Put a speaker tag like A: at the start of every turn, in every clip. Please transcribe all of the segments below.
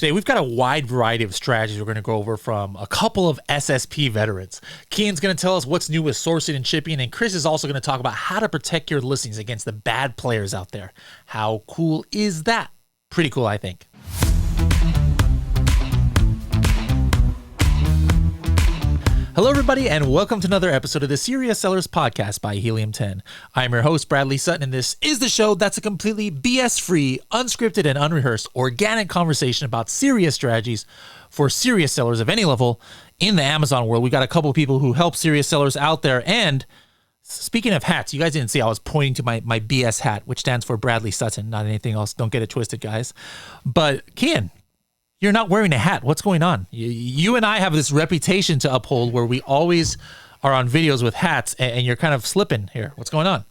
A: Today, we've got a wide variety of strategies we're going to go over from a couple of SSP veterans. Kian's going to tell us what's new with sourcing and shipping, and Chris is also going to talk about how to protect your listings against the bad players out there. How cool is that? Pretty cool, I think. Hello, everybody, and welcome to another episode of the Serious Sellers Podcast by Helium 10. I'm your host, Bradley Sutton, and this is the show that's a completely BS-free, unscripted, and unrehearsed organic conversation about serious strategies for serious sellers of any level in the Amazon world. We got a couple of people who help serious sellers out there, and speaking of hats, you guys didn't see I was pointing to my BS hat, which stands for Bradley Sutton, not anything else. Don't get it twisted, guys. But Kian, you're not wearing a hat. What's going on? You and I have this reputation to uphold where we always are on videos with hats, and you're kind of slipping here. What's going on?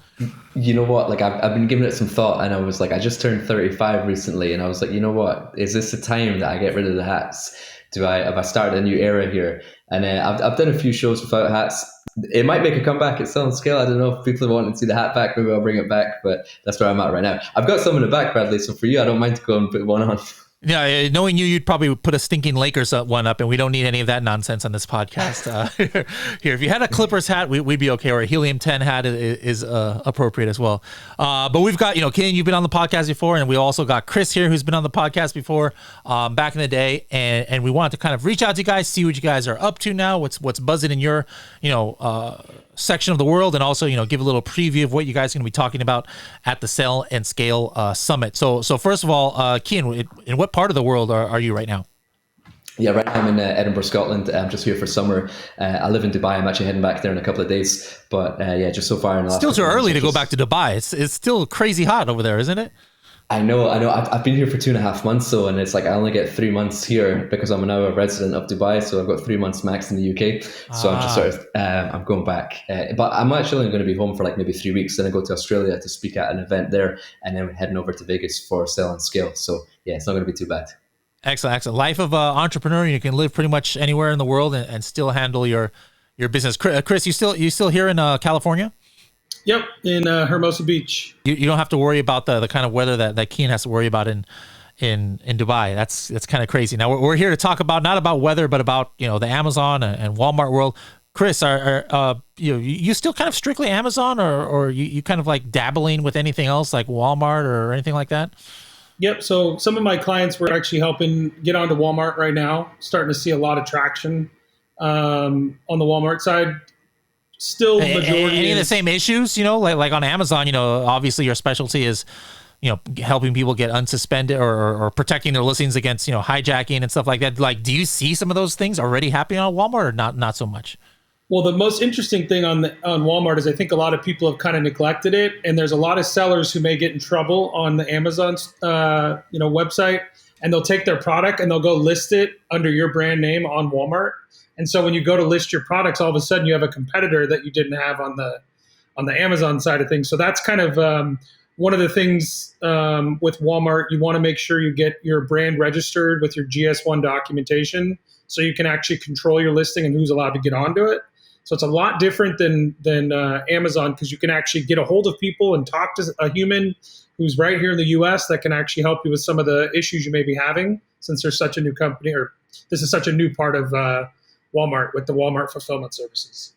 B: You know what? Like I've been giving it some thought, and I was like, I just turned 35 recently, and I was like, you know what? Is this the time that I get rid of the hats? Have I started a new era here? And I've done a few shows without hats. It might make a comeback at Sell and Scale. I don't know if people want to see the hat back. Maybe I'll bring it back, but that's where I'm at right now. I've got some in the back, Bradley. So for you, I don't mind to go and put one on.
A: Yeah, knowing you, you'd probably put a stinking Lakers one up, and we don't need any of that nonsense on this podcast. Here, if you had a Clippers hat, we'd be okay, or a Helium 10 hat is appropriate as well. But we've got, Ken, you've been on the podcast before, and we also got Chris here, who's been on the podcast before back in the day, and we wanted to kind of reach out to you guys, see what you guys are up to now, what's buzzing in your, section of the world, and also, give a little preview of what you guys are going to be talking about at the Sell and Scale Summit. So first of all, Kian, in what part of the world are you right now?
B: Yeah, right now I'm in Edinburgh, Scotland. I'm just here for summer. I live in Dubai. I'm actually heading back there in a couple of days. But just so far in the last
A: still too early to go back to Dubai. It's still crazy hot over there, isn't it?
B: I know. I've been here for 2.5 months, and it's like I only get 3 months here because I'm now a resident of Dubai. So I've got 3 months max in the UK. So I'm just sort of I'm going back, but I'm actually only going to be home for like maybe 3 weeks. Then I go to Australia to speak at an event there, and then we're heading over to Vegas for Sell and Scale. So yeah, it's not going to be too bad.
A: Excellent. Life of an entrepreneur. You can live pretty much anywhere in the world and still handle your business. Chris, you still here in California?
C: Yep, in Hermosa Beach. You
A: don't have to worry about the kind of weather that Kian has to worry about in Dubai. That's kind of crazy. Now we're here to talk about not about weather, but about the Amazon and Walmart world. Chris, are you still kind of strictly Amazon, or you kind of like dabbling with anything else like Walmart or anything like that?
C: Yep. So some of my clients were actually helping get onto Walmart right now. Starting to see a lot of traction on the Walmart side. Still majority
A: any of the same issues, like on Amazon, obviously your specialty is, helping people get unsuspended or protecting their listings against, hijacking and stuff like that. Like, do you see some of those things already happening on Walmart or not so much?
C: Well, the most interesting thing on Walmart is I think a lot of people have kind of neglected it. And there's a lot of sellers who may get in trouble on the Amazon, website, and they'll take their product and they'll go list it under your brand name on Walmart. And so when you go to list your products, all of a sudden you have a competitor that you didn't have on the Amazon side of things. So that's kind of one of the things with Walmart. You want to make sure you get your brand registered with your GS1 documentation so you can actually control your listing and who's allowed to get onto it. So it's a lot different than Amazon because you can actually get a hold of people and talk to a human who's right here in the U.S. that can actually help you with some of the issues you may be having since there's such a new company or this is such a new part of Walmart with the Walmart fulfillment services.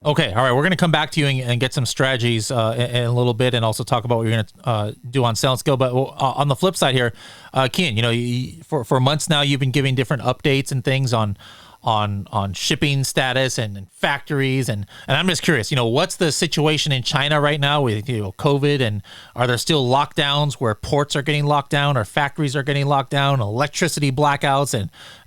A: Okay. All right. We're going to come back to you and get some strategies in a little bit and also talk about what you're going to do on Sell and Scale. But on the flip side here, Kian, for months now, you've been giving different updates and things on shipping status and factories. And I'm just curious, what's the situation in China right now with, COVID, and are there still lockdowns where ports are getting locked down or factories are getting locked down, electricity blackouts,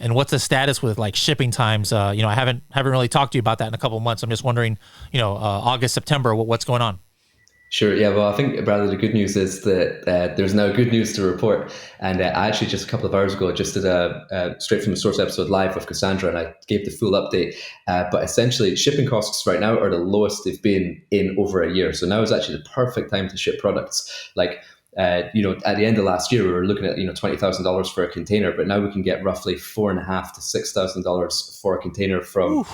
A: and what's the status with like shipping times? I haven't really talked to you about that in a couple of months. I'm just wondering, August, September, what's going on?
B: Sure. Yeah. Well, I think, Bradley, the good news is that there's now good news to report. And I actually just a couple of hours ago just did a straight from the source episode live with Cassandra, and I gave the full update. But essentially, shipping costs right now are the lowest they've been in over a year. So now is actually the perfect time to ship products. Like, at the end of last year, we were looking at $20,000 for a container, but now we can get roughly $4,500 to $6,000 for a container from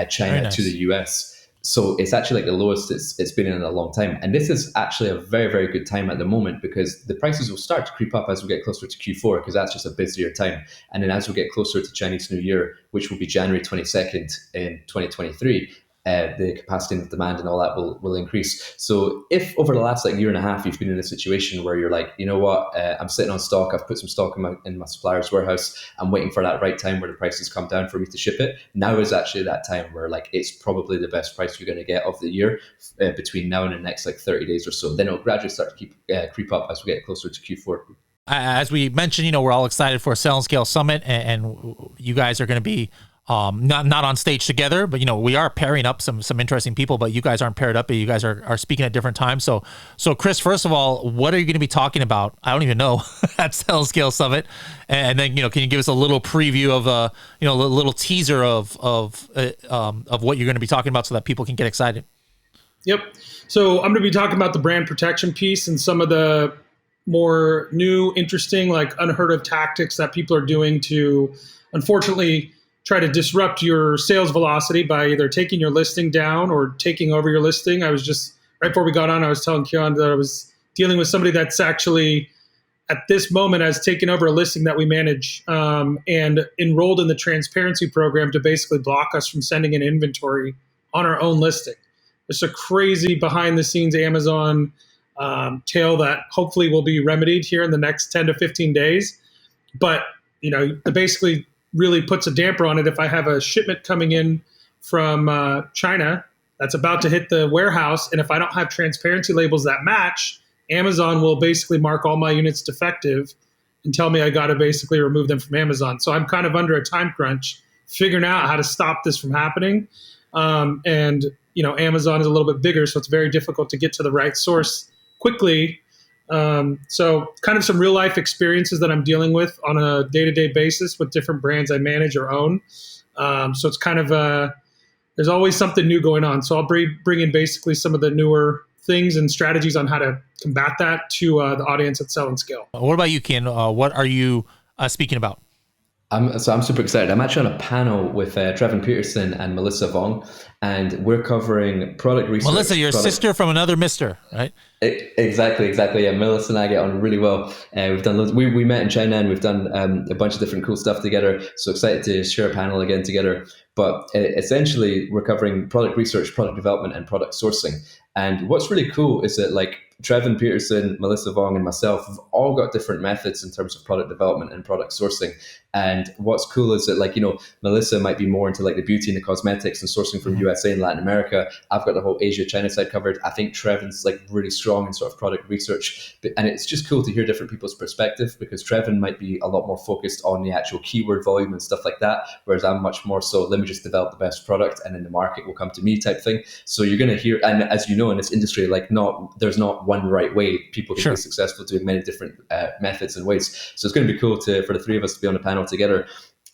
B: China to the US. So it's actually like the lowest it's been in a long time. And this is actually a very, very good time at the moment, because the prices will start to creep up as we get closer to Q4, because that's just a busier time. And then as we get closer to Chinese New Year, which will be January 22nd in 2023, the capacity and demand and all that will increase. So if over the last like year and a half you've been in a situation where you're like, you know what, I'm sitting on stock, I've put some stock in my supplier's warehouse, I'm waiting for that right time where the prices come down for me to ship it. Now is actually that time where like it's probably the best price you're going to get of the year between now and the next like 30 days or so. Then it'll gradually start to creep up as we get closer to Q4.
A: As we mentioned, we're all excited for Sell and Scale Summit, and you guys are going to be not on stage together, but we are pairing up some interesting people, but you guys aren't paired up, but you guys are speaking at different times. So Chris, first of all, what are you going to be talking about? I don't even know at Sell and Scale Summit. And then, can you give us a little preview of a little teaser of what you're going to be talking about so that people can get excited?
C: Yep. So I'm going to be talking about the brand protection piece and some of the more new, interesting, like unheard of tactics that people are doing to, unfortunately, try to disrupt your sales velocity by either taking your listing down or taking over your listing. I was just, right before we got on, I was telling Keon that I was dealing with somebody that's actually at this moment has taken over a listing that we manage and enrolled in the transparency program to basically block us from sending an inventory on our own listing. It's a crazy behind the scenes Amazon tale that hopefully will be remedied here in the next 10 to 15 days. But, it basically really puts a damper on it. If I have a shipment coming in from China that's about to hit the warehouse, and if I don't have transparency labels that match, Amazon will basically mark all my units defective and tell me I got to basically remove them from Amazon. So I'm kind of under a time crunch figuring out how to stop this from happening. And Amazon is a little bit bigger, so it's very difficult to get to the right source quickly. So kind of some real life experiences that I'm dealing with on a day-to-day basis with different brands I manage or own. So it's kind of there's always something new going on. So I'll bring in basically some of the newer things and strategies on how to combat that to the audience at Sell and Scale.
A: What about you, Ken? What are you speaking about?
B: I'm super excited. I'm actually on a panel with Trevin Peterson and Melissa Vong, and we're covering product research.
A: Melissa, your sister from another mister, right?
B: Exactly. Yeah, Melissa and I get on really well. We've done loads. We met in China, and we've done a bunch of different cool stuff together. So excited to share a panel again together. But essentially, we're covering product research, product development, and product sourcing. And what's really cool is that like Trevin Peterson, Melissa Vong, and myself have all got different methods in terms of product development and product sourcing. And what's cool is that like, Melissa might be more into like the beauty and the cosmetics and sourcing from USA and Latin America. I've got the whole Asia, China side covered. I think Trevin's like really strong in sort of product research. And it's just cool to hear different people's perspective, because Trevin might be a lot more focused on the actual keyword volume and stuff like that. Whereas I'm much more so, let me just develop the best product and then the market will come to me type thing. So you're going to hear, and as you know, in this industry, like there's not one right way. People can be successful doing many different methods and ways. So it's going to be cool for the three of us to be on a panel together.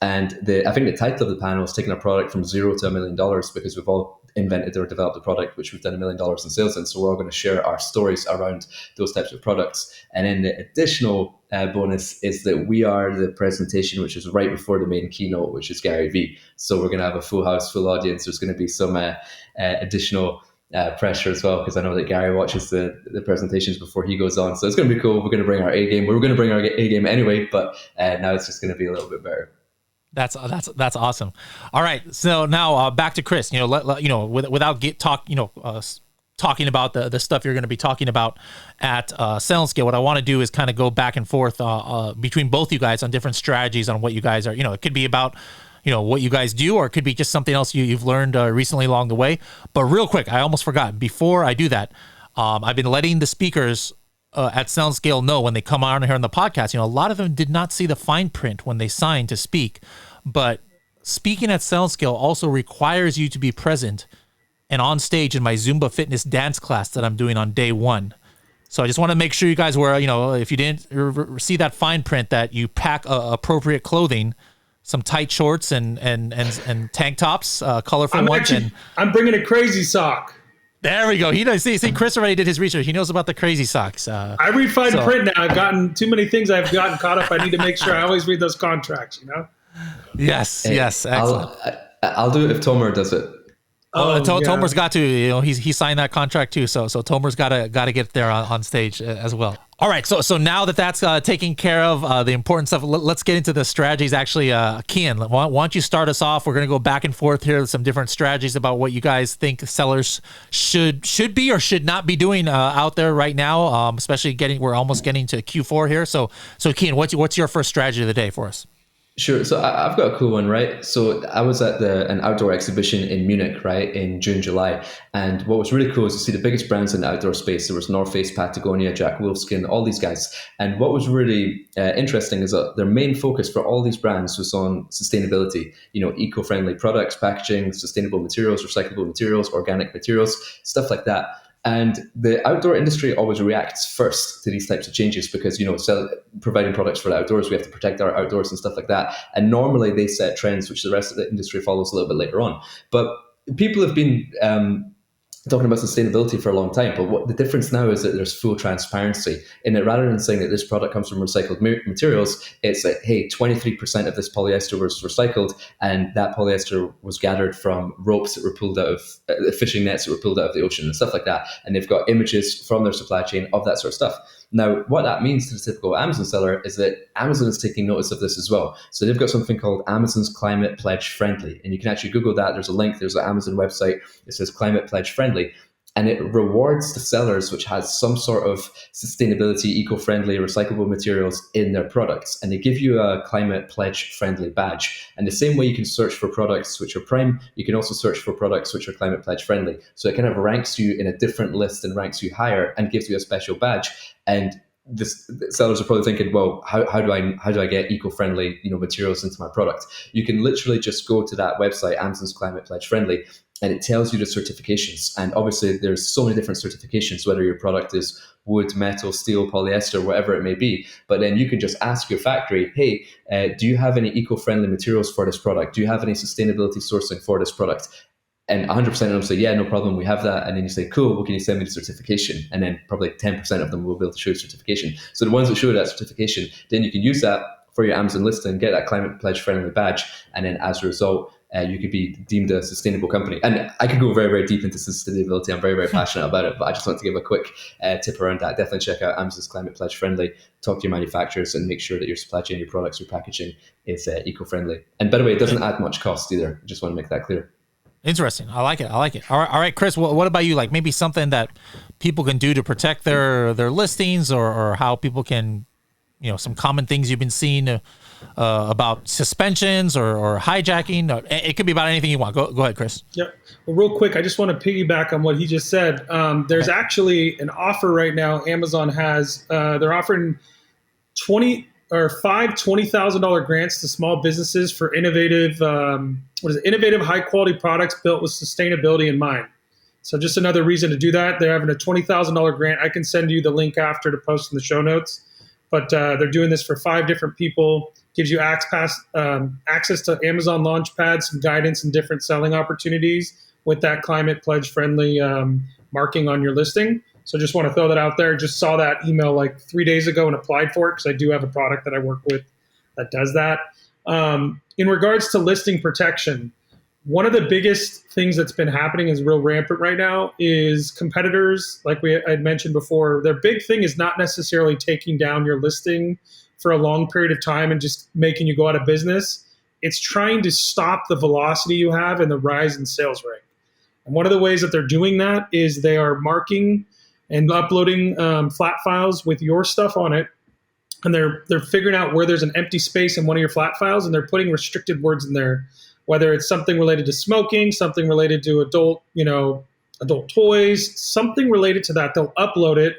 B: And I think the title of the panel is taking a product from $0 to $1 million, because we've all invented or developed a product which we've done $1 million in sales in. So we're all going to share our stories around those types of products. And then the additional bonus is that we are the presentation, which is right before the main keynote, which is Gary Vee. So we're going to have a full house, full audience. There's going to be some additional pressure as well, because I know that Gary watches the presentations before he goes on. So it's going to be cool. We're going to bring our A game. We were going to bring our A game anyway, but now it's just going to be a little bit better.
A: That's awesome. All right, so now back to Chris. Without talking about the stuff you're going to be talking about at Sell and Scale, what I want to do is kind of go back and forth between both you guys on different strategies on what you guys are. It could be about what you guys do, or it could be just something else you've learned recently along the way. But real quick, I almost forgot. Before I do that, I've been letting the speakers at Sell and Scale know when they come on here on the podcast. A lot of them did not see the fine print when they signed to speak. But speaking at Sell and Scale also requires you to be present and on stage in my Zumba fitness dance class that I'm doing on day one. So I just want to make sure you guys were, if you didn't see that fine print, that you pack appropriate clothing, some tight shorts and tank tops, colorful ones.
C: I'm bringing a crazy sock.
A: There we go. He knows. See, Chris already did his research. He knows about the crazy socks.
C: I read fine print now. I've gotten too many things. I've gotten caught up. I need to make sure I always read those contracts.
A: Yes. Excellent.
B: I'll do it if Tomer does it.
C: Oh, yeah.
A: Tomer's got to, he signed that contract too. So Tomer's got to get there on stage as well. All right. So now that's taken care of, the important stuff, let's get into the strategies. Actually, Kian, why don't you start us off? We're going to go back and forth here with some different strategies about what you guys think sellers should be or should not be doing out there right now, especially we're almost getting to Q4 here. So Kian, what's your first strategy of the day for us?
B: Sure. So I've got a cool one, right? So I was at an outdoor exhibition in Munich, right, in June, July. And what was really cool is to see the biggest brands in the outdoor space. There was North Face, Patagonia, Jack Wolfskin, all these guys. And what was really interesting is that their main focus for all these brands was on sustainability, eco-friendly products, packaging, sustainable materials, recyclable materials, organic materials, stuff like that. And the outdoor industry always reacts first to these types of changes because, providing products for the outdoors, we have to protect our outdoors and stuff like that. And normally they set trends, which the rest of the industry follows a little bit later on. But people have been talking about sustainability for a long time, but what the difference now is that there's full transparency in it. Rather than saying that this product comes from recycled materials, it's like, hey, 23% of this polyester was recycled, and that polyester was gathered from ropes that were pulled out of fishing nets that were pulled out of the ocean and stuff like that. And they've got images from their supply chain of that sort of stuff. Now, what that means to the typical Amazon seller is that Amazon is taking notice of this as well. So they've got something called Amazon's Climate Pledge Friendly. And you can actually Google that. There's a link. There's an Amazon website. It says Climate Pledge Friendly. And it rewards the sellers which has some sort of sustainability, eco-friendly, recyclable materials in their products. And they give you a Climate Pledge Friendly badge. And the same way you can search for products which are prime, you can also search for products which are Climate Pledge Friendly. So it kind of ranks you in a different list and ranks you higher and gives you a special badge. And the sellers are probably thinking, well, how do I get eco-friendly materials into my product? You can literally just go to that website, Amazon's Climate Pledge Friendly, and it tells you the certifications. And obviously there's so many different certifications, whether your product is wood, metal, steel, polyester, whatever it may be. But then you can just ask your factory, hey, do you have any eco-friendly materials for this product? Do you have any sustainability sourcing for this product? And 100% of them say, yeah, no problem, we have that. And then you say, cool, well, can you send me the certification? And then probably 10% of them will be able to show you certification. So the ones that show that certification, then you can use that for your Amazon listing, get that Climate Pledge Friendly badge. And then as a result, you could be deemed a sustainable company. And I could go very, very deep into sustainability. I'm very, very passionate about it, but I just want to give a quick tip around that. Definitely check out Amazon's Climate Pledge Friendly, talk to your manufacturers and make sure that your supply chain, your products, your packaging is eco-friendly. And by the way, it doesn't add much cost either. I just want to make that clear.
A: Interesting. I like it. All right, Chris, what about you? Like maybe something that people can do to protect their listings or how people can, some common things you've been seeing about suspensions or hijacking. It could be about anything you want. Go ahead, Chris.
C: Yep. Well, real quick, I just want to piggyback on what he just said. There's actually an offer right now. Amazon has, they're offering five $20,000 grants to small businesses for innovative, high quality products built with sustainability in mind. So just another reason to do that. They're having a $20,000 grant. I can send you the link after to post in the show notes. But they're doing this for 5 different people. Gives you access to Amazon Launchpad, some guidance and different selling opportunities with that Climate Pledge Friendly marking on your listing. So just want to throw that out there. Just saw that email like 3 days ago and applied for it because I do have a product that I work with that does that. In regards to listing protection, one of the biggest things that's been happening is real rampant right now is competitors, like I mentioned before, their big thing is not necessarily taking down your listing for a long period of time and just making you go out of business. It's trying to stop the velocity you have and the rise in sales rate. And one of the ways that they're doing that is they are marking and uploading flat files with your stuff on it. And they're figuring out where there's an empty space in one of your flat files, and they're putting restricted words in there, whether it's something related to smoking, something related to adult toys, something related to that. They'll upload it.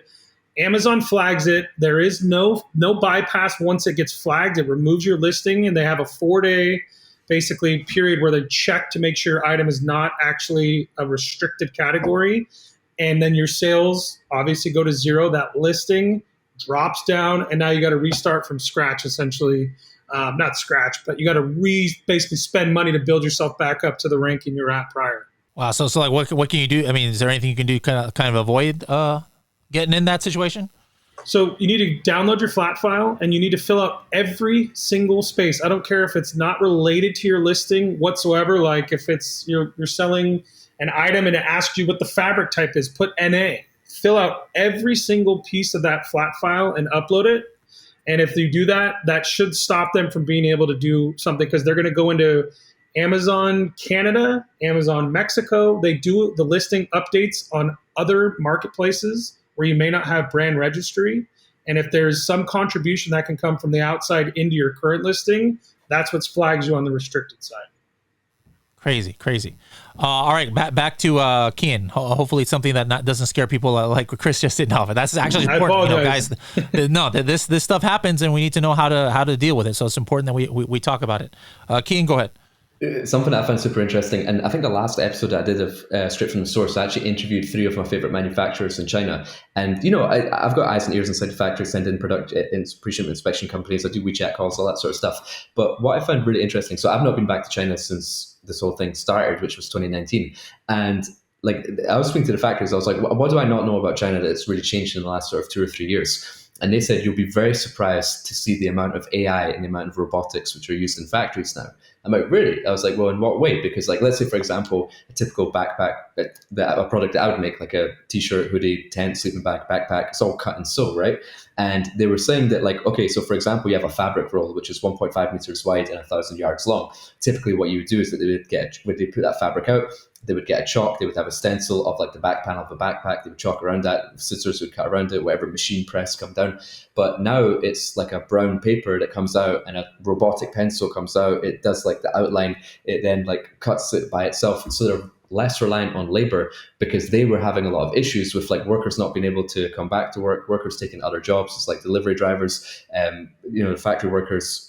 C: Amazon flags it. There is no bypass once it gets flagged. It removes your listing, and they have a 4-day basically period where they check to make sure your item is not actually a restricted category. And then your sales obviously go to zero. That listing drops down, and now you got to restart from scratch, essentially. Not scratch, but you got to basically spend money to build yourself back up to the ranking you're at prior.
A: Wow. So like, what can you do? I mean, is there anything you can do kind of avoid getting in that situation? So
C: you need to download your flat file, and you need to fill out every single space. I don't care if it's not related to your listing whatsoever. Like if it's you're selling an item and it asks you what the fabric type is, put NA. Fill out every single piece of that flat file and upload it. And if you do that, that should stop them from being able to do something, because they're going to go into Amazon Canada, Amazon Mexico. They do the listing updates on other marketplaces where you may not have brand registry. And if there's some contribution that can come from the outside into your current listing, that's what flags you on the restricted side.
A: Crazy. All right, back to Kian. Hopefully, something that doesn't scare people like Chris just did. No, but that's actually important, guys. No, this stuff happens, and we need to know how to deal with it. So it's important that we talk about it. Kian, go ahead.
B: Something I found super interesting, and I think the last episode I did of Straight from the Source, I actually interviewed 3 of my favorite manufacturers in China. And, I've got eyes and ears inside the factory, send in pre-shipment inspection companies, I do WeChat calls, all that sort of stuff. But what I found really interesting, so I've not been back to China since this whole thing started, which was 2019. And I was speaking to the factories, I was like, what do I not know about China that's really changed in the last sort of 2 or 3 years? And they said, you'll be very surprised to see the amount of AI and the amount of robotics which are used in factories now. I'm like, really? I was like, well, in what way? Because let's say, for example, a typical backpack, a product that I would make, like a t-shirt, hoodie, tent, sleeping bag, backpack, it's all cut and sew, right? And they were saying that okay, so for example, you have a fabric roll, which is 1.5 meters wide and 1,000 yards long. Typically what you would do is that when they put that fabric out, they would get a chalk, they would have a stencil of the back panel of a backpack, they would chalk around that, scissors would cut around it, whatever, machine press come down. But now it's like a brown paper that comes out and a robotic pencil comes out, it does the outline, it then cuts it by itself. So they're less reliant on labor, because they were having a lot of issues with workers not being able to come back to work, workers taking other jobs, it's delivery drivers, factory workers.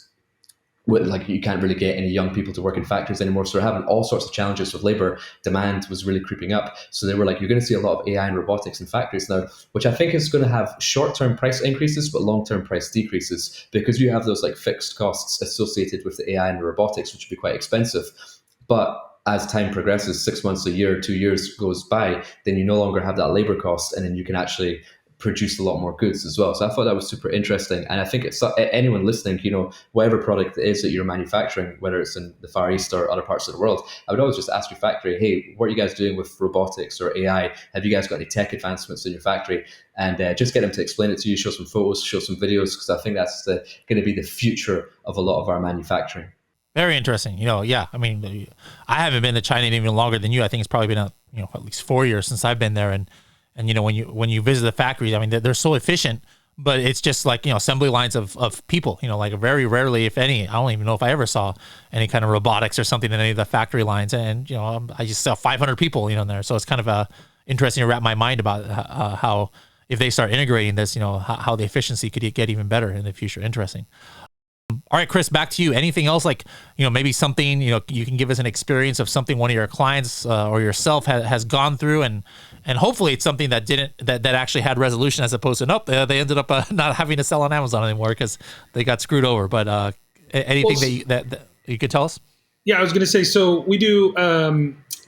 B: You can't really get any young people to work in factories anymore. So they're having all sorts of challenges with labor. Demand was really creeping up. So they were you're going to see a lot of AI and robotics in factories now, which I think is going to have short-term price increases, but long-term price decreases, because you have those fixed costs associated with the AI and the robotics, which would be quite expensive. But as time progresses, 6 months, a year, 2 years goes by, then you no longer have that labor cost, and then you can actually produce a lot more goods as well. So I thought that was super interesting. And I think it's anyone listening, whatever product it is that you're manufacturing, whether it's in the Far East or other parts of the world, I would always just ask your factory, hey, what are you guys doing with robotics or AI? Have you guys got any tech advancements in your factory? And just get them to explain it to you, show some photos, show some videos, because I think that's going to be the future of a lot of our manufacturing.
A: Very interesting. Yeah. I mean, I haven't been to China even longer than you. I think it's probably been at least 4 years since I've been there. And when you visit the factories, I mean, they're so efficient, but it's just assembly lines of people. Very rarely, if any. I don't even know if I ever saw any kind of robotics or something in any of the factory lines. And I just saw 500 people in there. So it's kind of interesting to wrap my mind about how if they start integrating this, how the efficiency could get even better in the future. Interesting. All right, Chris, back to you. Anything else maybe something, you can give us an experience of something one of your clients or yourself has gone through, and hopefully it's something that actually had resolution, as opposed to, nope, they ended up not having to sell on Amazon anymore because they got screwed over. But anything that you could tell us?
C: Yeah, I was going to say, so we do,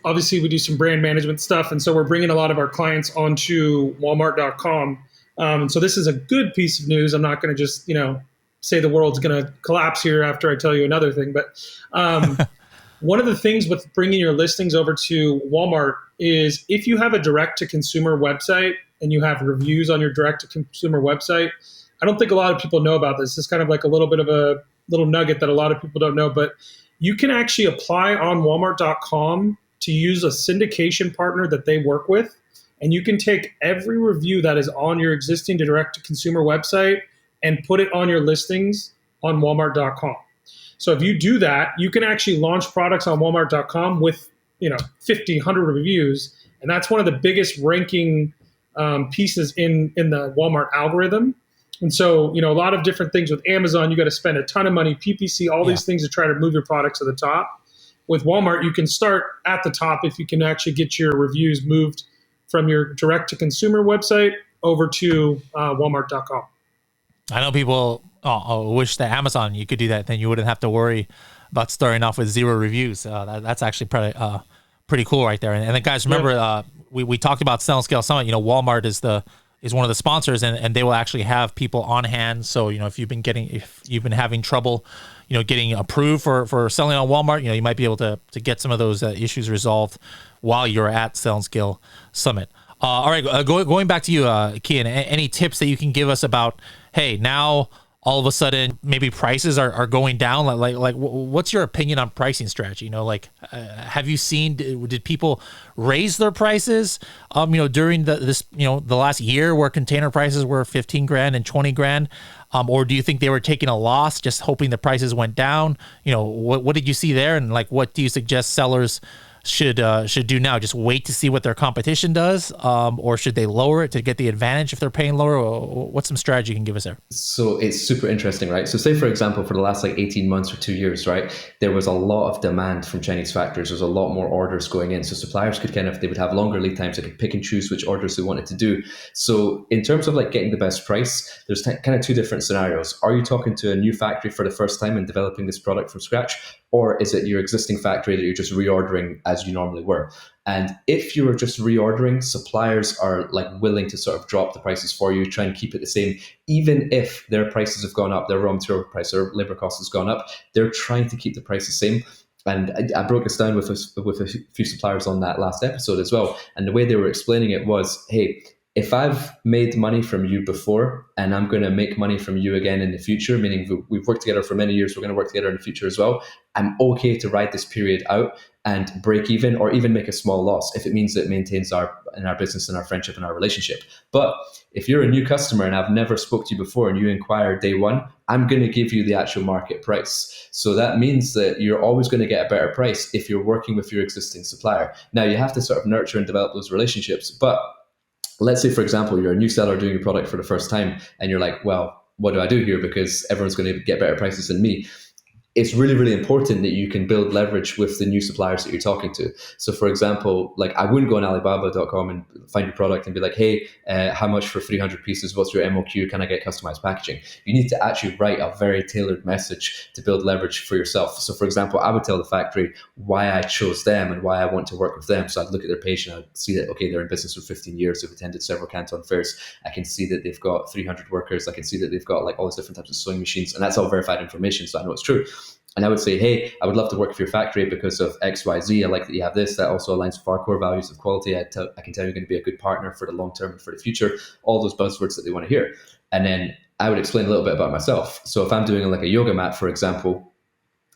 C: obviously we do some brand management stuff. And so we're bringing a lot of our clients onto Walmart.com. And so this is a good piece of news. I'm not going to just, say the world's going to collapse here after I tell you another thing. But one of the things with bringing your listings over to Walmart is if you have a direct-to-consumer website and you have reviews on your direct-to-consumer website, I don't think a lot of people know about this. It's kind of like a little bit of a little nugget that a lot of people don't know. But you can actually apply on Walmart.com to use a syndication partner that they work with. And you can take every review that is on your existing direct-to-consumer website and put it on your listings on Walmart.com. So if you do that, you can actually launch products on Walmart.com with 50, 100 reviews. And that's one of the biggest ranking pieces in the Walmart algorithm. And so, a lot of different things with Amazon, you got to spend a ton of money, PPC, all these things to try to move your products to the top. With Walmart, you can start at the top if you can actually get your reviews moved from your direct-to-consumer website over to Walmart.com.
A: I know people wish that Amazon you could do that, then you wouldn't have to worry about starting off with 0 reviews. That's actually pretty cool right there. And then guys, remember we talked about Sell and Scale Summit. Walmart is the is one of the sponsors, and they will actually have people on hand. So, if you've been having trouble, getting approved for selling on Walmart, you might be able to get some of those issues resolved while you're at Sell and Scale Summit. All right, going back to you, Kian, any tips that you can give us about, hey, now all of a sudden maybe prices are going down? Like what's your opinion on pricing strategy? Have you seen, did people raise their prices during the last year where container prices were 15 grand and 20 grand? Or do you think they were taking a loss just hoping the prices went down? What did you see there, and what do you suggest sellers should do now? Just wait to see what their competition does, or should they lower it to get the advantage if they're paying lower? What's some strategy you can give us there?
B: So it's super interesting, right? So say, for example, for the last 18 months or 2 years, right, there was a lot of demand from Chinese factories. There's a lot more orders going in. So suppliers could they would have longer lead times. They could pick and choose which orders they wanted to do. So in terms of getting the best price, there's kind of two different scenarios. Are you talking to a new factory for the first time and developing this product from scratch? Or is it your existing factory that you're just reordering as you normally were? And if you were just reordering, suppliers are willing to sort of drop the prices for you, try and keep it the same. Even if their prices have gone up, their raw material price, their labor cost has gone up, they're trying to keep the price the same. And I broke this down with a few suppliers on that last episode as well. And the way they were explaining it was, hey, if I've made money from you before and I'm going to make money from you again in the future, meaning we've worked together for many years, we're going to work together in the future as well, I'm okay to ride this period out and break even or even make a small loss if it means that it maintains our business and our friendship and our relationship. But if you're a new customer and I've never spoke to you before and you inquire day one, I'm going to give you the actual market price. So that means that you're always going to get a better price if you're working with your existing supplier. Now, you have to sort of nurture and develop those relationships, but let's say, for example, you're a new seller doing your product for the first time and you're like, well, what do I do here? Because everyone's going to get better prices than me. It's really, really important that you can build leverage with the new suppliers that you're talking to. So for example, I wouldn't go on Alibaba.com and find your product and be like, hey, how much for 300 pieces? What's your MOQ? Can I get customized packaging? You need to actually write a very tailored message to build leverage for yourself. So for example, I would tell the factory why I chose them and why I want to work with them. So I'd look at their page and I'd see that, okay, they're in business for 15 years. They've attended several Canton fairs. I can see that they've got 300 workers. I can see that they've got all these different types of sewing machines, and that's all verified information. So I know it's true. And I would say, hey, I would love to work with your factory because of X, Y, Z. I like that you have this. That also aligns with our core values of quality. I can tell you're going to be a good partner for the long term and for the future. All those buzzwords that they want to hear. And then I would explain a little bit about myself. So if I'm doing a yoga mat, for example,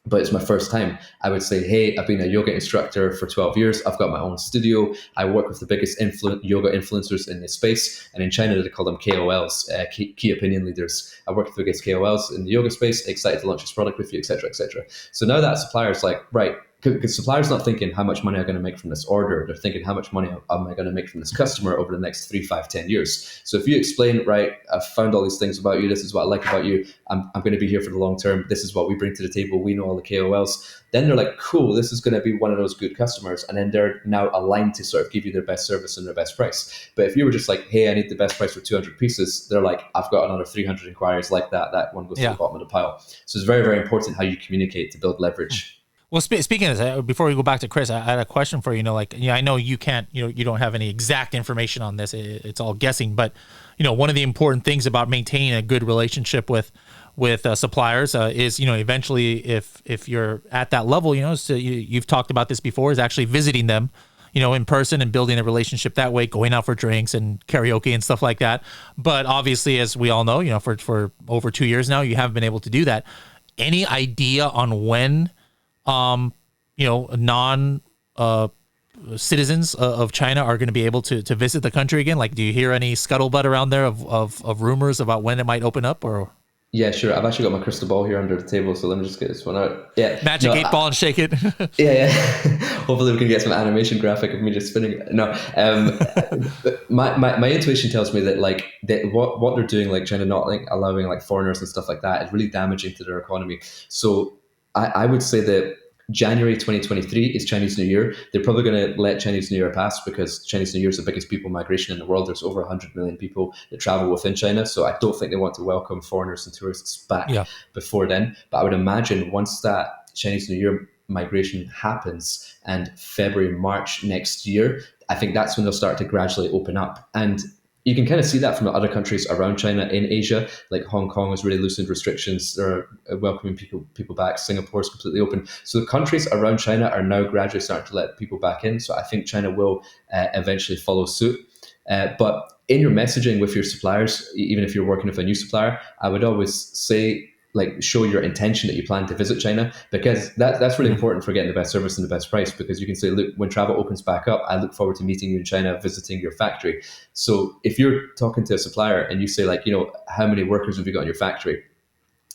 B: but it's my first time, I would say, hey, I've been a yoga instructor for 12 years. I've got my own studio. I work with the biggest yoga influencers in this space. And in China, they call them KOLs, key opinion leaders. I work with the biggest KOLs in the yoga space, excited to launch this product with you, et cetera, et cetera. So now that supplier's like, right, because supplier's not thinking how much money I'm going to make from this order. They're thinking how much money am I going to make from this customer over the next 3, 5, 10 years. So if you explain, right, I've found all these things about you. This is what I like about you. I'm going to be here for the long term. This is what we bring to the table. We know all the KOLs. Then they're like, cool, this is going to be one of those good customers. And then they're now aligned to sort of give you their best service and their best price. But if you were just like, hey, I need the best price for 200 pieces, they're like, I've got another 300 inquiries like that. That one goes to the bottom of the pile. So it's very, very important how you communicate to build leverage.
A: Well, speaking of this, before we go back to Chris, I had a question for you. I know you can't, you don't have any exact information on this. It's all guessing. But, one of the important things about maintaining a good relationship with suppliers is, eventually if you're at that level, so you've talked about this before, is actually visiting them, in person and building a relationship that way, going out for drinks and karaoke and stuff like that. But obviously, as we all know, for over 2 years now, you haven't been able to do that. Any idea on when non citizens of China are going to be able to visit the country again? Do you hear any scuttlebutt around there of rumors about when it might open up? Or
B: yeah, sure. I've actually got my crystal ball here under the table, so let me just get this one out. Yeah,
A: magic 8-ball and shake it.
B: yeah. Hopefully we can get some animation graphic of me just spinning it. No, my intuition tells me that what they're doing, China not allowing foreigners and stuff like that, is really damaging to their economy. So I would say that January 2023 is Chinese New Year. They're probably going to let Chinese New Year pass because Chinese New Year is the biggest people migration in the world. There's over 100 million people that travel within China. So I don't think they want to welcome foreigners and tourists back before then. But I would imagine once that Chinese New Year migration happens and February, March next year, I think that's when they'll start to gradually open up. And you can kind of see that from other countries around China in Asia. Like Hong Kong has really loosened restrictions. They're welcoming people back. Singapore is completely open. So the countries around China are now gradually starting to let people back in. So I think China will eventually follow suit. But in your messaging with your suppliers, even if you're working with a new supplier, I would always say, like, show your intention that you plan to visit China, because that's really important for getting the best service and the best price. Because you can say, look, when travel opens back up, I look forward to meeting you in China, visiting your factory. So if you're talking to a supplier and you say, like, how many workers have you got in your factory?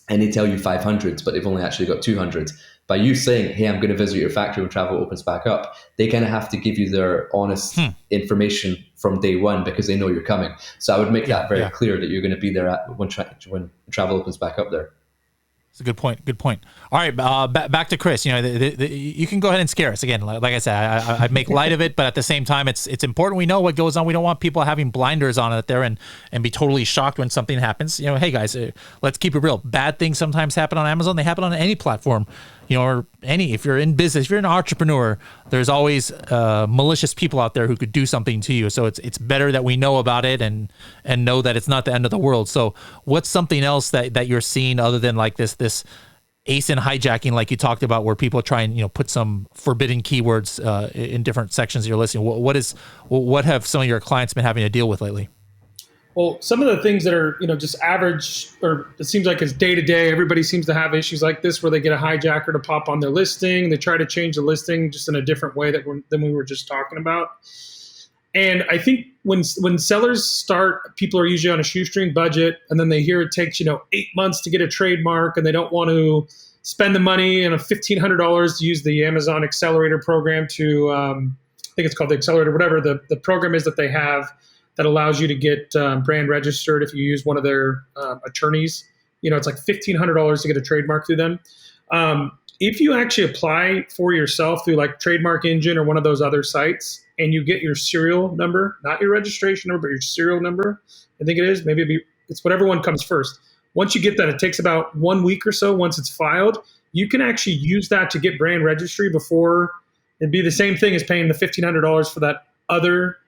B: And they tell you 500, but they've only actually got 200. By you saying, hey, I'm going to visit your factory when travel opens back up, they kind of have to give you their honest information from day one, because they know you're coming. So I would make that very clear that you're going to be there when travel opens back up there.
A: It's a good point. Good point. All right, back to Chris. You can go ahead and scare us again. Like I said, I make light of it, but at the same time, it's important we know what goes on. We don't want people having blinders on out there and be totally shocked when something happens. Hey guys, let's keep it real. Bad things sometimes happen on Amazon. They happen on any platform. Or if you're in business, if you're an entrepreneur, there's always malicious people out there who could do something to you. So it's better that we know about it and know that it's not the end of the world. So what's something else that you're seeing other than like this ASIN hijacking, like you talked about, where people try and put some forbidden keywords in different sections of your listing? What have some of your clients been having to deal with lately?
C: Well, some of the things that are, just average, or it seems like it's day to day, everybody seems to have issues like this where they get a hijacker to pop on their listing. They try to change the listing just in a different way than we were just talking about. And I think when sellers start, people are usually on a shoestring budget, and then they hear it takes, 8 months to get a trademark, and they don't want to spend the money and $1,500 to use the Amazon Accelerator program to, I think it's called the Accelerator, whatever the program is that they have, that allows you to get brand registered if you use one of their attorneys. It's like $1,500 to get a trademark through them. If you actually apply for yourself through like Trademark Engine or one of those other sites, and you get your serial number, not your registration number, but your serial number, I think it is, it's whatever one comes first. Once you get that, it takes about 1 week or so. Once it's filed, you can actually use that to get brand registry before it'd be the same thing as paying the $1,500 for that other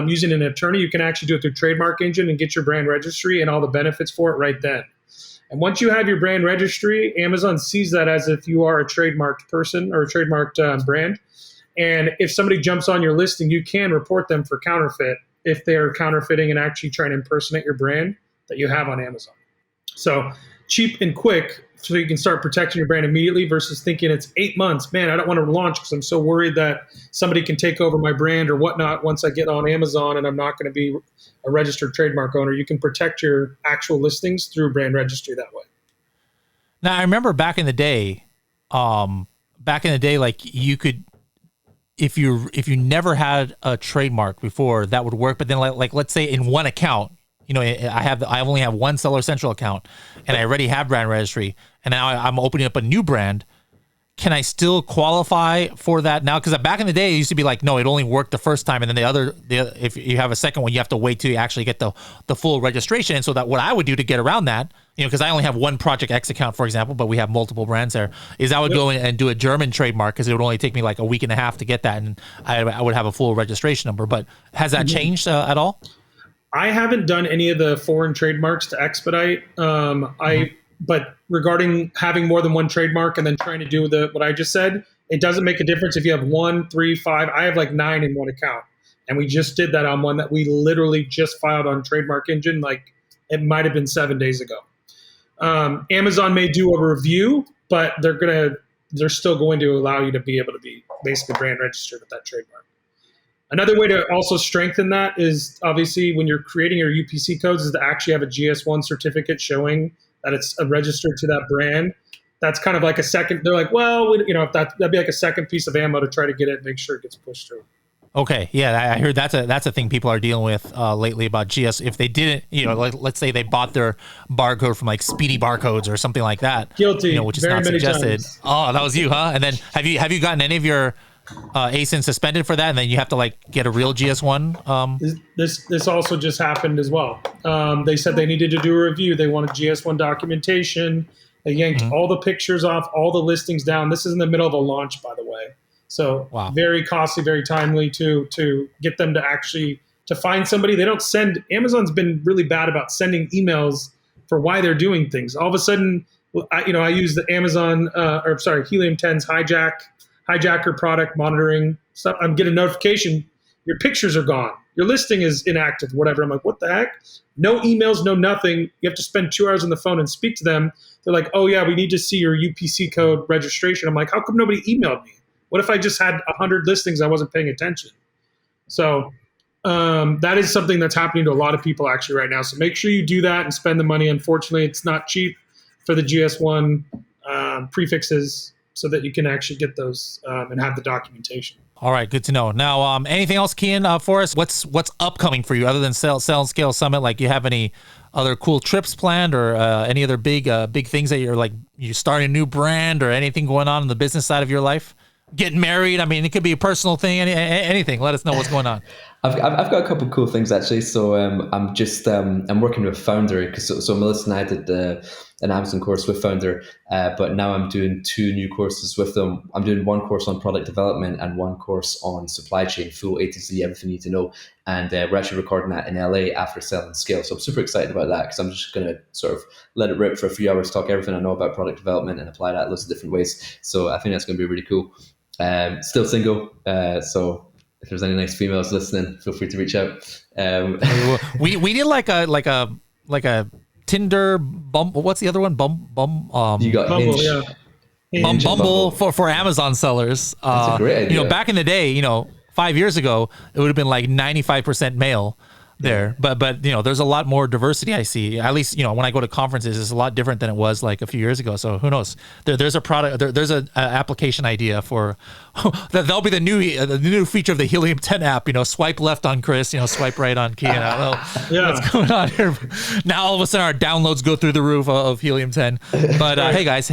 C: using an attorney. You can actually do it through Trademark Engine and get your brand registry and all the benefits for it right then. And once you have your brand registry, Amazon sees that as if you are a trademarked person or a trademarked brand. And if somebody jumps on your listing, you can report them for counterfeit if they're counterfeiting and actually trying to impersonate your brand that you have on Amazon. So cheap and quick, so you can start protecting your brand immediately versus thinking it's 8 months. Man, I don't want to launch because I'm so worried that somebody can take over my brand or whatnot once I get on Amazon and I'm not going to be a registered trademark owner. You can protect your actual listings through brand registry that way.
A: Now, I remember back in the day, like you could, if you never had a trademark before, that would work. But then like let's say in one account, I only have one Seller Central account, and I already have brand registry, and now I'm opening up a new brand. Can I still qualify for that now? Because back in the day, it used to be like, no, it only worked the first time, and then if you have a second one, you have to wait till you actually get the full registration. And so that what I would do to get around that, because I only have one Project X account, for example, but we have multiple brands there, is I would go in and do a German trademark, because it would only take me like a week and a half to get that, and I would have a full registration number. But has that changed at all?
C: I haven't done any of the foreign trademarks to expedite. But regarding having more than one trademark and then trying to do what I just said, it doesn't make a difference if you have 1, 3, 5. I have like 9 in one account. And we just did that on one that we literally just filed on Trademark Engine. Like it might have been 7 days ago. Amazon may do a review, but they're still going to allow you to be able to be basically brand registered with that trademark. Another way to also strengthen that is obviously when you're creating your UPC codes is to actually have a GS1 certificate showing that it's registered to that brand. That's kind of like a second. They're like, well, if that'd be like a second piece of ammo to try to get it and make sure it gets pushed through.
A: Okay, yeah, I heard that's a thing people are dealing with lately about GS. If they didn't, like, let's say they bought their barcode from like Speedy Barcodes or something like that.
C: Guilty.
A: Which is
C: very
A: not
C: many
A: suggested.
C: times.
A: Oh, that was you, huh? And then have you gotten any of your ASIN suspended for that, and then you have to like get a real GS1?
C: This also just happened as well. They said they needed to do a review. They wanted GS1 documentation. They yanked all the pictures off, all the listings down. This is in the middle of a launch, by the way. So Very costly, very timely to get them to actually to find somebody. They don't send. Amazon's been really bad about sending emails for why they're doing things. All of a sudden, I use the Amazon, Helium 10's hijacker product monitoring stuff. I'm getting a notification, your pictures are gone, your listing is inactive, whatever. I'm like, what the heck? No emails, no nothing. You have to spend 2 hours on the phone and speak to them. They're like, oh yeah, we need to see your UPC code registration. I'm like, how come nobody emailed me? What if I just had 100 listings, I wasn't paying attention? So that is something that's happening to a lot of people actually right now. So make sure you do that and spend the money. Unfortunately, it's not cheap for the GS1 prefixes, so that you can actually get those and have the documentation.
A: All right, good to know. Now, anything else, Kian, for us? What's upcoming for you other than Sell and Scale Summit? Like, you have any other cool trips planned, or any other big things that you're starting a new brand, or anything going on in the business side of your life? Getting married? I mean, it could be a personal thing. Anything. Let us know what's going on.
B: I've got a couple of cool things actually. So I'm working with Founder, because so Melissa and I did an Amazon course with Founder, but now I'm doing 2 new courses with them. I'm doing one course on product development and one course on supply chain, full A to Z, everything you need to know. And we're actually recording that in LA after Sell and Scale. So I'm super excited about that, because I'm just going to sort of let it rip for a few hours, talk everything I know about product development and apply that in lots of different ways. So I think that's going to be really cool. Still single, so if there's any nice females listening, feel free to reach out.
A: We need like a Tinder, Bumble. What's the other one?
B: You got
C: Bumble,
B: Hinge.
C: yeah.
A: Bumble for Amazon sellers.
B: That's a great idea.
A: Back in the day, 5 years ago, it would have been like 95% male there, but there's a lot more diversity. I see, at least when I go to conferences, it's a lot different than it was like a few years ago. So who knows? There's a product, there's an application idea for that'll be the new feature of the Helium 10 app. Swipe left on Chris, swipe right on Kian. I don't know what's going on here. Now all of a sudden our downloads go through the roof of Helium 10. But hey guys,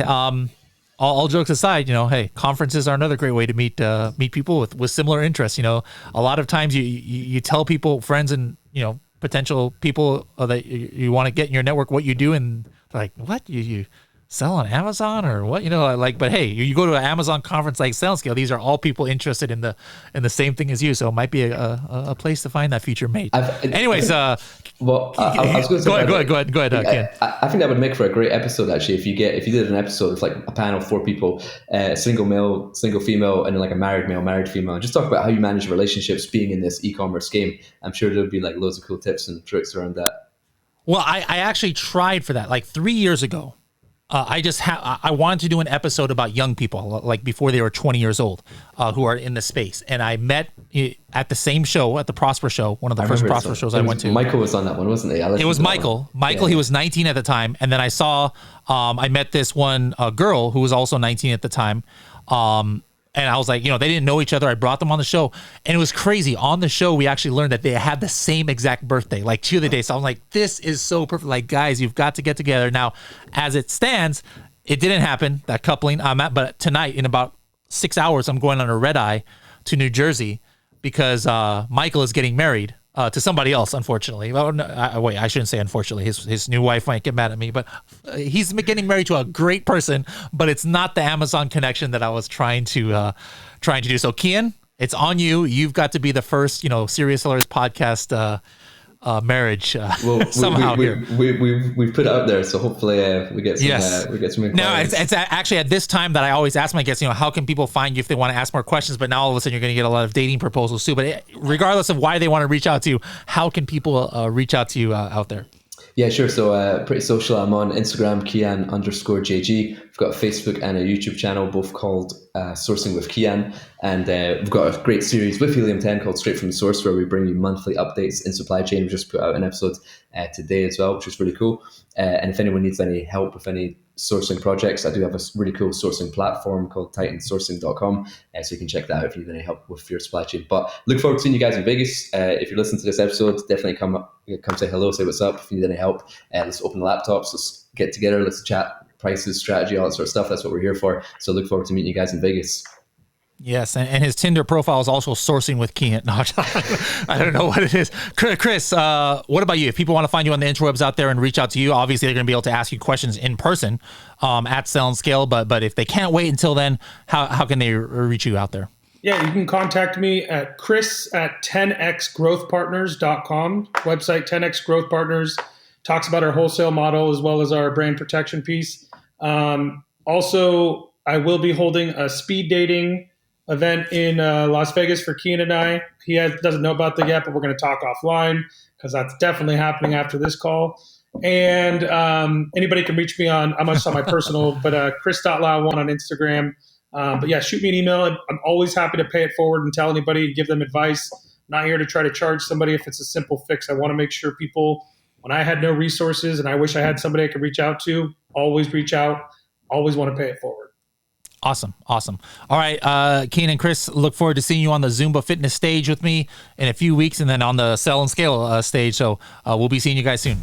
A: all jokes aside, hey, conferences are another great way to meet people with similar interests. A lot of times you tell people, friends, and potential people that you want to get in your network what you do, and they're like, what, you sell on Amazon or what? But hey, you go to an Amazon conference like Sell and Scale, these are all people interested in the same thing as you, so it might be a place to find that future mate. Anyways,
B: well, I was going to say,
A: go ahead, Ken.
B: I think that would make for a great episode actually. If you did an episode with like a panel of 4 people, single male, single female, and then like a married male, married female, and just talk about how you manage relationships being in this e-commerce game. I'm sure there'll be like loads of cool tips and tricks around that.
A: Well, I actually tried for that like 3 years ago. I wanted to do an episode about young people, like before they were 20 years old, who are in the space. And I met at the same show, at the Prosper Show, one of the first Prosper shows I went to.
B: Michael was on that one, wasn't he?
A: It was Michael. Michael, he was 19 at the time. And then I met this one girl who was also 19 at the time. And I was like, they didn't know each other. I brought them on the show, and it was crazy. On the show, we actually learned that they had the same exact birthday, like 2 of the days. So I'm like, this is so perfect. Like, guys, you've got to get together. Now, as it stands, it didn't happen, that coupling. But tonight, in about 6 hours, I'm going on a red eye to New Jersey because Michael is getting married to somebody else, unfortunately. Well, no, wait, I shouldn't say unfortunately. His new wife might get mad at me, but he's getting married to a great person, but it's not the Amazon connection that I was trying to do. So, Kian, it's on you. You've got to be the first, Serious Sellers podcast marriage somehow here.
B: We've put it out there, so hopefully we get some inquiries.
A: Now, it's actually at this time that I always ask my guests, how can people find you if they want to ask more questions? But now all of a sudden you're going to get a lot of dating proposals too. But regardless of why they want to reach out to you, how can people reach out to you out there?
B: Yeah, sure. So pretty social. I'm on Instagram, Kian_JG. We've got a Facebook and a YouTube channel, both called Sourcing with Kian. And we've got a great series with Helium 10 called Straight from the Source, where we bring you monthly updates in supply chain. We just put out an episode today as well, which is really cool. And if anyone needs any help with any sourcing projects, I do have a really cool sourcing platform called titansourcing.com. So you can check that out if you need any help with your supply chain. But look forward to seeing you guys in Vegas. If you're listening to this episode, definitely come say hello, say what's up. If you need any help, let's open the laptops, let's get together, let's chat prices, strategy, all that sort of stuff. That's what we're here for. So look forward to meeting you guys in Vegas.
A: Yes, and his Tinder profile is also Sourcing with Kian. No, I don't know what it is. Chris, what about you? If people want to find you on the interwebs out there and reach out to you, obviously they're going to be able to ask you questions in person at Sell and Scale. But if they can't wait until then, how can they reach you out there?
C: Yeah, you can contact me at chris@10xgrowthpartners.com. Website 10x Growth Partners talks about our wholesale model as well as our brand protection piece. Also, I will be holding a speed dating event in Las Vegas for Keen and I. He doesn't know about that yet, but we're going to talk offline because that's definitely happening after this call. And anybody can reach me on, I'm just on my personal, but chris.lau1 on Instagram. But yeah, shoot me an email. I'm always happy to pay it forward and tell anybody, give them advice. I'm not here to try to charge somebody if it's a simple fix. I want to make sure people, when I had no resources and I wish I had somebody I could reach out to, always reach out, always want to pay it forward.
A: Awesome. All right, Keen and Chris, look forward to seeing you on the Zumba fitness stage with me in a few weeks and then on the Sell and Scale stage. So we'll be seeing you guys soon.